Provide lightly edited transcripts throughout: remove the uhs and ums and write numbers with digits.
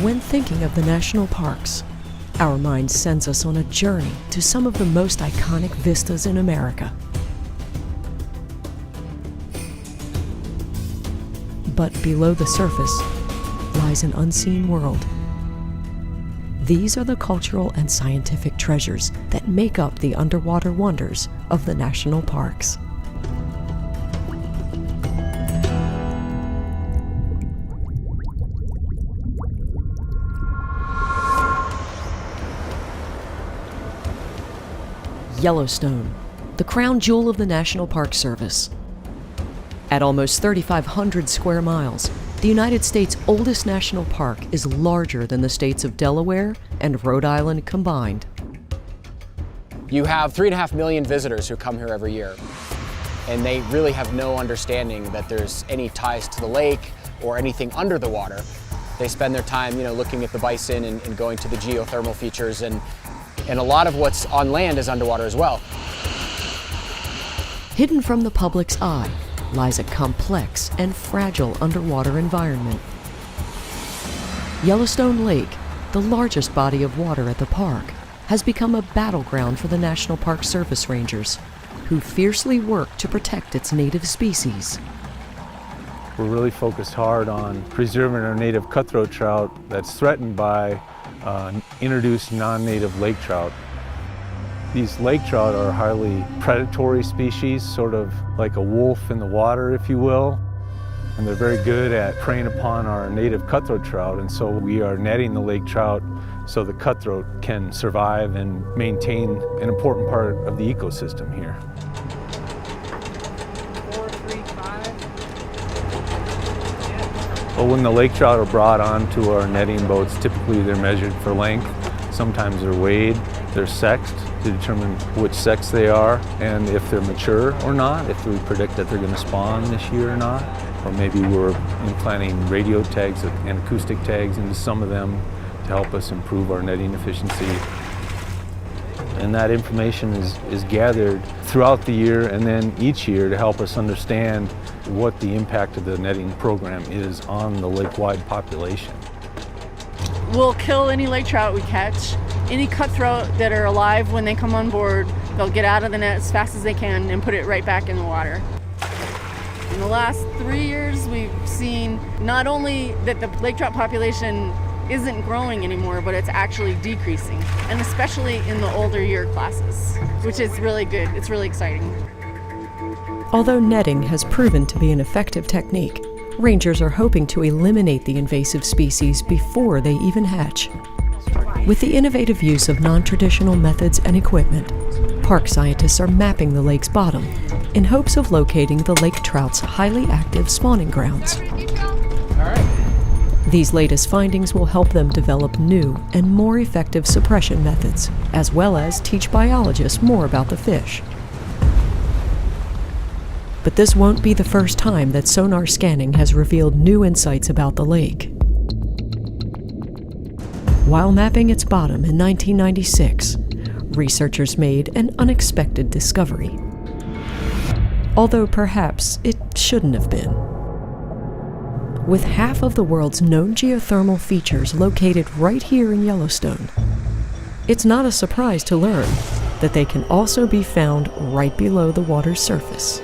When thinking of the national parks, our mind sends us on a journey to some of the most iconic vistas in America. But below the surface lies an unseen world. These are the cultural and scientific treasures that make up the underwater wonders of the national parks. Yellowstone, the crown jewel of the National Park Service. At almost 3,500 square miles, the United States' oldest national park is larger than the states of Delaware and Rhode Island combined. You have 3.5 million visitors who come here every year, and they really have no understanding that there's any ties to the lake or anything under the water. They spend their time, looking at the bison and going to the geothermal features, and a lot of what's on land is underwater as well. Hidden from the public's eye lies a complex and fragile underwater environment. Yellowstone Lake, the largest body of water at the park, has become a battleground for the National Park Service rangers, who fiercely work to protect its native species. We're really focused hard on preserving our native cutthroat trout that's threatened by introduced non-native lake trout. These lake trout are a highly predatory species, sort of like a wolf in the water, if you will. And they're very good at preying upon our native cutthroat trout, and so we are netting the lake trout so the cutthroat can survive and maintain an important part of the ecosystem here. 4, 3, 5. Well, when the lake trout are brought onto our netting boats, typically they're measured for length. Sometimes they're weighed, they're sexed to determine which sex they are and if they're mature or not, if we predict that they're going to spawn this year or not. Or maybe we're implanting radio tags and acoustic tags into some of them to help us improve our netting efficiency. And that information is gathered throughout the year and then each year to help us understand what the impact of the netting program is on the lake-wide population. We'll kill any lake trout we catch. Any cutthroat that are alive when they come on board, they'll get out of the net as fast as they can and put it right back in the water. In the last 3 years, we've seen not only that the lake trout population isn't growing anymore, but it's actually decreasing, and especially in the older year classes, which is really good. It's really exciting. Although netting has proven to be an effective technique, rangers are hoping to eliminate the invasive species before they even hatch. With the innovative use of non-traditional methods and equipment, park scientists are mapping the lake's bottom in hopes of locating the lake trout's highly active spawning grounds. These latest findings will help them develop new and more effective suppression methods, as well as teach biologists more about the fish. But this won't be the first time that sonar scanning has revealed new insights about the lake. While mapping its bottom in 1996, researchers made an unexpected discovery. Although perhaps it shouldn't have been. With half of the world's known geothermal features located right here in Yellowstone, it's not a surprise to learn that they can also be found right below the water's surface.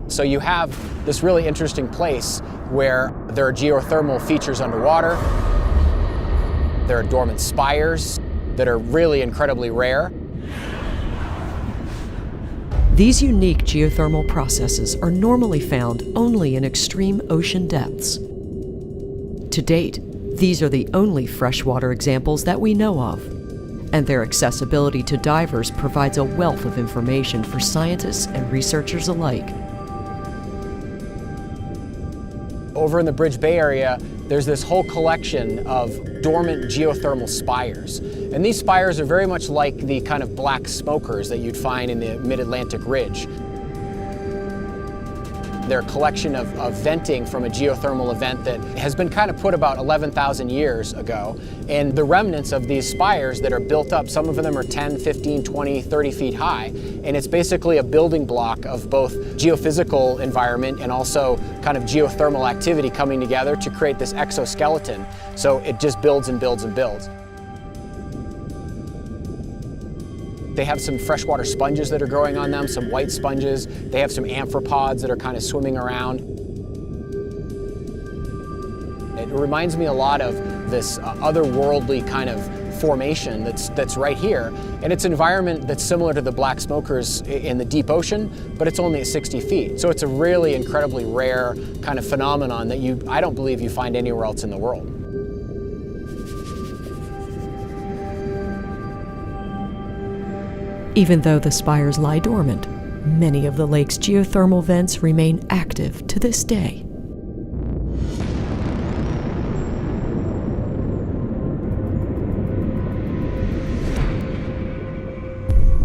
So you have this really interesting place where there are geothermal features underwater. There are dormant spires that are really incredibly rare. These unique geothermal processes are normally found only in extreme ocean depths. To date, these are the only freshwater examples that we know of, and their accessibility to divers provides a wealth of information for scientists and researchers alike. Over in the Bridge Bay area, there's this whole collection of dormant geothermal spires. And these spires are very much like the kind of black smokers that you'd find in the mid-Atlantic ridge. They're a collection of venting from a geothermal event that has been kind of put about 11,000 years ago. And the remnants of these spires that are built up, some of them are 10, 15, 20, 30 feet high. And it's basically a building block of both geophysical environment and also kind of geothermal activity coming together to create this exoskeleton. So it just builds and builds and builds. They have some freshwater sponges that are growing on them, some white sponges. They have some amphipods that are kind of swimming around. It reminds me a lot of this otherworldly kind of formation that's right here. And it's an environment that's similar to the black smokers in the deep ocean, but it's only at 60 feet. So it's a really incredibly rare kind of phenomenon that I don't believe you find anywhere else in the world. Even though the spires lie dormant, many of the lake's geothermal vents remain active to this day.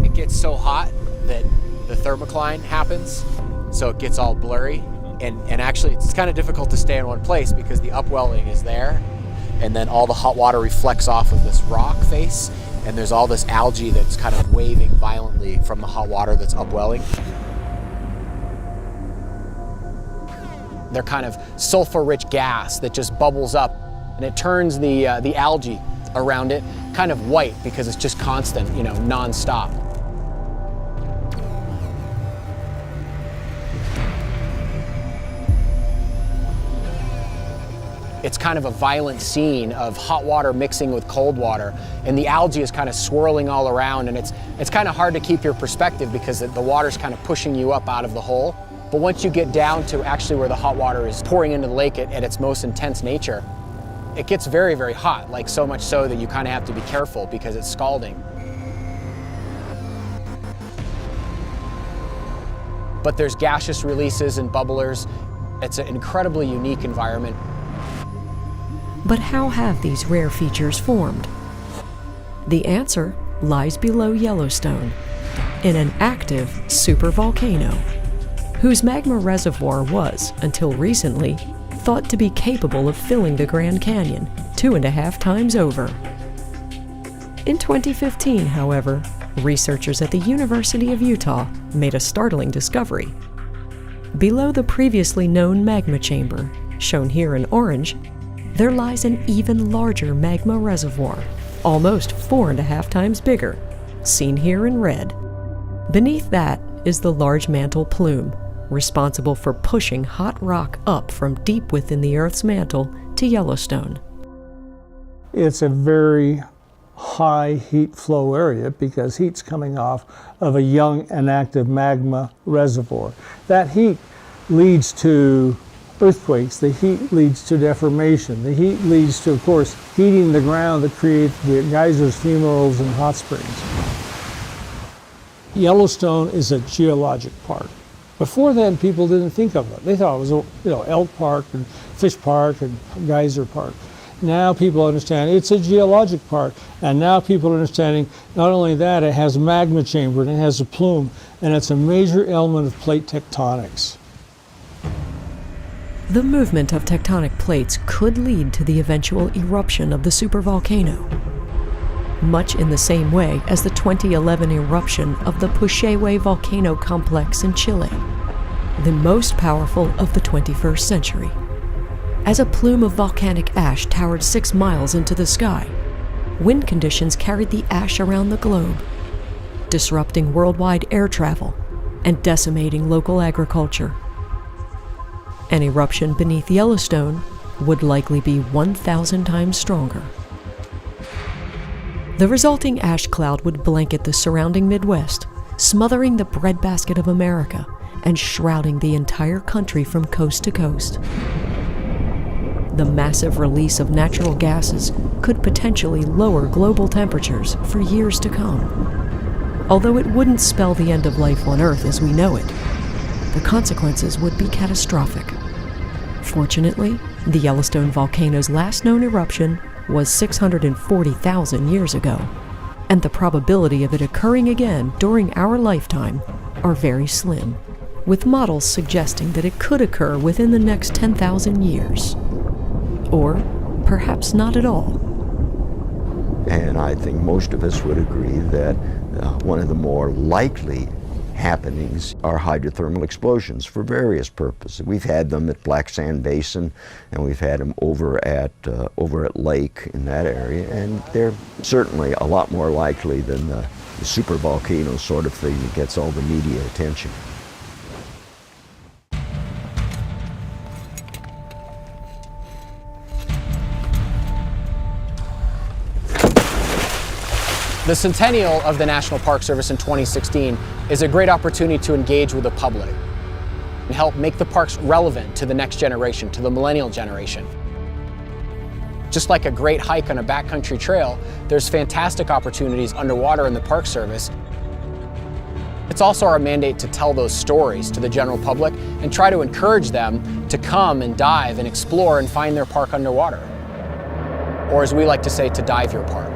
It gets so hot that the thermocline happens, so it gets all blurry. And actually, it's kind of difficult to stay in one place because the upwelling is there, and then all the hot water reflects off of this rock face. And there's all this algae that's kind of waving violently from the hot water that's upwelling. They're kind of sulfur-rich gas that just bubbles up, and it turns the algae around it kind of white because it's just constant, non-stop. It's kind of a violent scene of hot water mixing with cold water, and the algae is kind of swirling all around, and it's kind of hard to keep your perspective because the water's kind of pushing you up out of the hole. But once you get down to actually where the hot water is pouring into the lake at its most intense nature, it gets very, very hot, like so much so that you kind of have to be careful because it's scalding. But there's gaseous releases and bubblers. It's an incredibly unique environment. But how have these rare features formed? The answer lies below Yellowstone, in an active supervolcano, whose magma reservoir was, until recently, thought to be capable of filling the Grand Canyon 2.5 times over. In 2015, however, researchers at the University of Utah made a startling discovery. Below the previously known magma chamber, shown here in orange, there lies an even larger magma reservoir, almost 4.5 times bigger, seen here in red. Beneath that is the large mantle plume, responsible for pushing hot rock up from deep within the Earth's mantle to Yellowstone. It's a very high heat flow area because heat's coming off of a young and active magma reservoir. That heat leads to earthquakes, the heat leads to deformation, the heat leads to, of course, heating the ground that creates the geysers, fumaroles, and hot springs. Yellowstone is a geologic park. Before then, people didn't think of it. They thought it was elk park and fish park and geyser park. Now people understand it's a geologic park, and now people are understanding not only that, it has a magma chamber and it has a plume, and it's a major element of plate tectonics. The movement of tectonic plates could lead to the eventual eruption of the supervolcano, much in the same way as the 2011 eruption of the Pushehue volcano complex in Chile, the most powerful of the 21st century. As a plume of volcanic ash towered 6 miles into the sky, wind conditions carried the ash around the globe, disrupting worldwide air travel and decimating local agriculture. An eruption beneath Yellowstone would likely be 1,000 times stronger. The resulting ash cloud would blanket the surrounding Midwest, smothering the breadbasket of America and shrouding the entire country from coast to coast. The massive release of natural gases could potentially lower global temperatures for years to come. Although it wouldn't spell the end of life on Earth as we know it, the consequences would be catastrophic. Fortunately, the Yellowstone volcano's last known eruption was 640,000 years ago, and the probability of it occurring again during our lifetime are very slim. with models suggesting that it could occur within the next 10,000 years. Or perhaps not at all. And I think most of us would agree that one of the more likely happenings are hydrothermal explosions for various purposes. We've had them at Black Sand Basin, and we've had them over at Lake in that area, and they're certainly a lot more likely than the super volcano sort of thing that gets all the media attention. The centennial of the National Park Service in 2016 is a great opportunity to engage with the public and help make the parks relevant to the next generation, to the millennial generation. Just like a great hike on a backcountry trail, there's fantastic opportunities underwater in the Park Service. It's also our mandate to tell those stories to the general public and try to encourage them to come and dive and explore and find their park underwater. Or as we like to say, to dive your park.